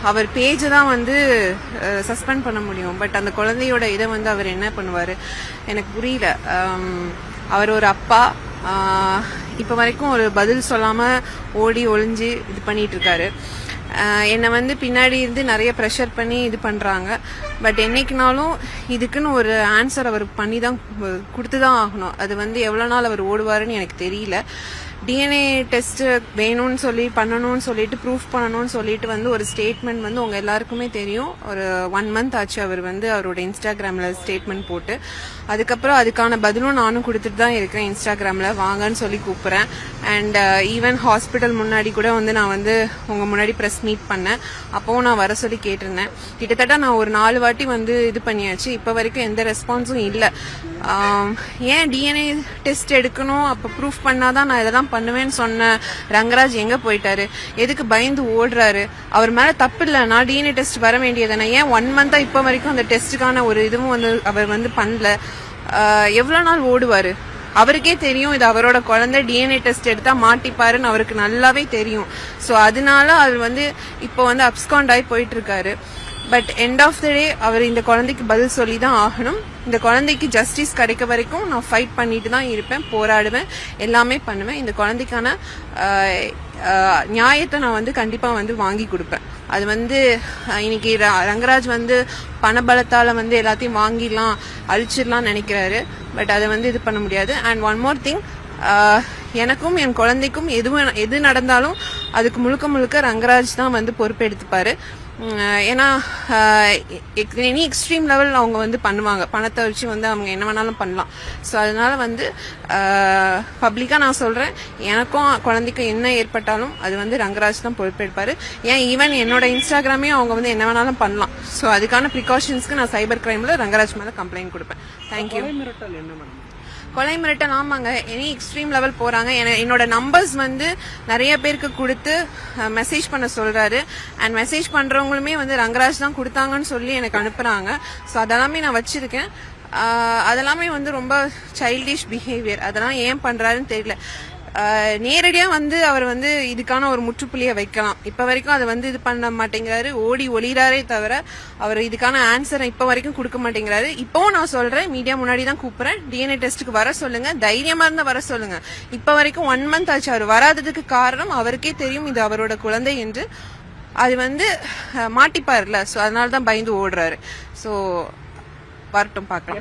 அவர் பேஜை தான் வந்து சஸ்பெண்ட் பண்ண முடியும். பட் அந்த குழந்தையோட இதை வந்து அவர் என்ன பண்ணுவார் எனக்கு புரியல. அவர் ஒரு அப்பா, இப்போ வரைக்கும் ஒரு பதில் சொல்லாமல் ஓடி ஒளிஞ்சு இது பண்ணிட்டு இருக்காரு. என்னை வந்து பின்னாடி இருந்து நிறைய ப்ரெஷர் பண்ணி இது பண்ணுறாங்க. பட் என்னைக்குனாலும் இதுக்குன்னு ஒரு ஆன்சர் அவர் பண்ணி தான் கொடுத்து தான் ஆகணும். அது வந்து எவ்வளோ நாள் அவர் ஓடுவாருன்னு எனக்கு தெரியல. டிஎன்ஏ டெஸ்ட் வேணும்னு சொல்லி பண்ணணும்னு சொல்லிட்டு ப்ரூஃப் பண்ணணும்னு சொல்லிட்டு வந்து ஒரு ஸ்டேட்மெண்ட் வந்து உங்கள் எல்லாருக்குமே தெரியும். ஒரு 1 month ஆச்சு அவர் வந்து அவரோட இன்ஸ்டாகிராமில் ஸ்டேட்மெண்ட் போட்டு. அதுக்கப்புறம் அதுக்கான பதிலும் நானும் கொடுத்துட்டு தான் இருக்கிறேன். இன்ஸ்டாகிராமில் வாங்கன்னு சொல்லி கூப்பிட்றேன். அண்ட் ஈவன் ஹாஸ்பிட்டல் முன்னாடி கூட வந்து நான் வந்து உங்கள் முன்னாடி ப்ரெஸ் மீட் பண்ணேன். அப்போவும் நான் வர சொல்லி கேட்டிருந்தேன். கிட்டத்தட்ட நான் ஒரு 4 வாட்டி வந்து இது பண்ணியாச்சு. இப்போ வரைக்கும் எந்த ரெஸ்பான்ஸும் இல்லை. ஏன் டிஎன்ஏ டெஸ்ட் எடுக்கணும், அப்போ ப்ரூஃப் பண்ணாதான் நான் இதெல்லாம் பண்ணுவேன்னு சொன்ன ரங்கராஜ் எங்க போயிட்டாரு? எதுக்கு பயந்து ஓடுறாரு? அவர் மேல தப்பு இல்ல. நான் டிஎன்ஏ டெஸ்ட் வர வேண்டியதானே? ஏன் 1 month இப்ப வரைக்கும் அந்த டெஸ்ட்டுக்கான ஒரு இதுவும் வந்து அவர் வந்து பண்ணல. எவ்வளவு நாள் ஓடுவாரு? அவருக்கே தெரியும் இது அவரோட குழந்தை, டிஎன்ஏ டெஸ்ட் எடுத்தா மாட்டிப்பாருன்னு அவருக்கு நல்லாவே தெரியும். ஸோ அதனால அவர் வந்து இப்போ வந்து அப்ஸ்காண்ட் ஆகி போயிட்டு இருக்காரு. பட் எண்ட் ஆஃப் த டே அவர் இந்த குழந்தைக்கு பதில் சொல்லி தான் ஆகணும். இந்த குழந்தைக்கு ஜஸ்டிஸ் கிடைக்க வரைக்கும் நான் ஃபைட் பண்ணிட்டு தான் இருப்பேன், போராடுவேன், எல்லாமே பண்ணுவேன். இந்த குழந்தைக்கான நியாயத்தை நான் வந்து கண்டிப்பா வந்து வாங்கி கொடுப்பேன். அது வந்து இன்னைக்கு ரங்கராஜ் வந்து பணபலத்தால வந்து எல்லாத்தையும் வாங்கிடலாம், அழிச்சிடலாம் நினைக்கிறாரு. பட் அதை வந்து இது பண்ண முடியாது. அண்ட் ஒன் மோர் திங், எனக்கும் என் குழந்தைக்கும் எது நடந்தாலும் அதுக்கு முழுக்க முழுக்க ரங்கராஜ் தான் வந்து பொறுப்பெடுத்துப்பாரு. ஏன்னா எனி எக்ஸ்ட்ரீம் லெவல் அவங்க வந்து பண்ணுவாங்க. பணத்தை வச்சு வந்து அவங்க என்ன வேணாலும் பண்ணலாம். ஸோ அதனால வந்து பப்ளிக்காக நான் சொல்கிறேன், எனக்கும் குழந்தைக்கும் என்ன ஏற்பட்டாலும் அது வந்து ரங்கராஜ் தான் பொறுப்பெடுப்பாரு. ஏன் ஈவன் என்னோட இன்ஸ்டாகிராமே அவங்க வந்து என்ன வேணாலும் பண்ணலாம். ஸோ அதுக்கான ப்ரிகாஷன்ஸ்க்கு நான் சைபர் கிரைமில் ரங்கராஜ் மேலே கம்ப்ளைண்ட் கொடுப்பேன். தேங்க்யூ. கொலை மிரட்டல் ஆமாங்க, எனி எக்ஸ்ட்ரீம் லெவல் போறாங்க. என்னோட நம்பர்ஸ் வந்து நிறைய பேருக்கு கொடுத்து மெசேஜ் பண்ண சொல்றாரு. அண்ட் மெசேஜ் பண்றவங்களுமே வந்து ரங்கராஜ் தான் கொடுத்தாங்கன்னு சொல்லி எனக்கு அனுப்புறாங்க. ஸோ அதெல்லாமே நான் வச்சிருக்கேன். அதெல்லாமே வந்து ரொம்ப சைல்டிஷ் பிஹேவியர். அதெல்லாம் ஏன் பண்றாருன்னு தெரியல. நேரடியா வந்து அவர் வந்து இதுக்கான ஒரு முற்றுப்புள்ளியை வைக்கலாம். இப்ப வரைக்கும் அதை வந்து இது பண்ண மாட்டேங்கிறாரு, ஓடி ஒளிறாரே தவிர அவர் இதுக்கான ஆன்சரை இப்ப வரைக்கும் கொடுக்க மாட்டேங்கிறாரு. இப்பவும் நான் சொல்றேன், மீடியா முன்னாடி தான் கூப்பிடுறேன், டிஎன்ஏ டெஸ்ட்டுக்கு வர சொல்லுங்க, தைரியமா இருந்தா வர சொல்லுங்க. இப்ப வரைக்கும் 1 month ஆச்சு. அவர் வராததுக்கு காரணம் அவருக்கே தெரியும் இது அவரோட குழந்தை என்று. அது வந்து மாட்டிப்பாருல, ஸோ அதனாலதான் பயந்து ஓடுறாரு. ஸோ வரட்டும், பார்க்கலாம்.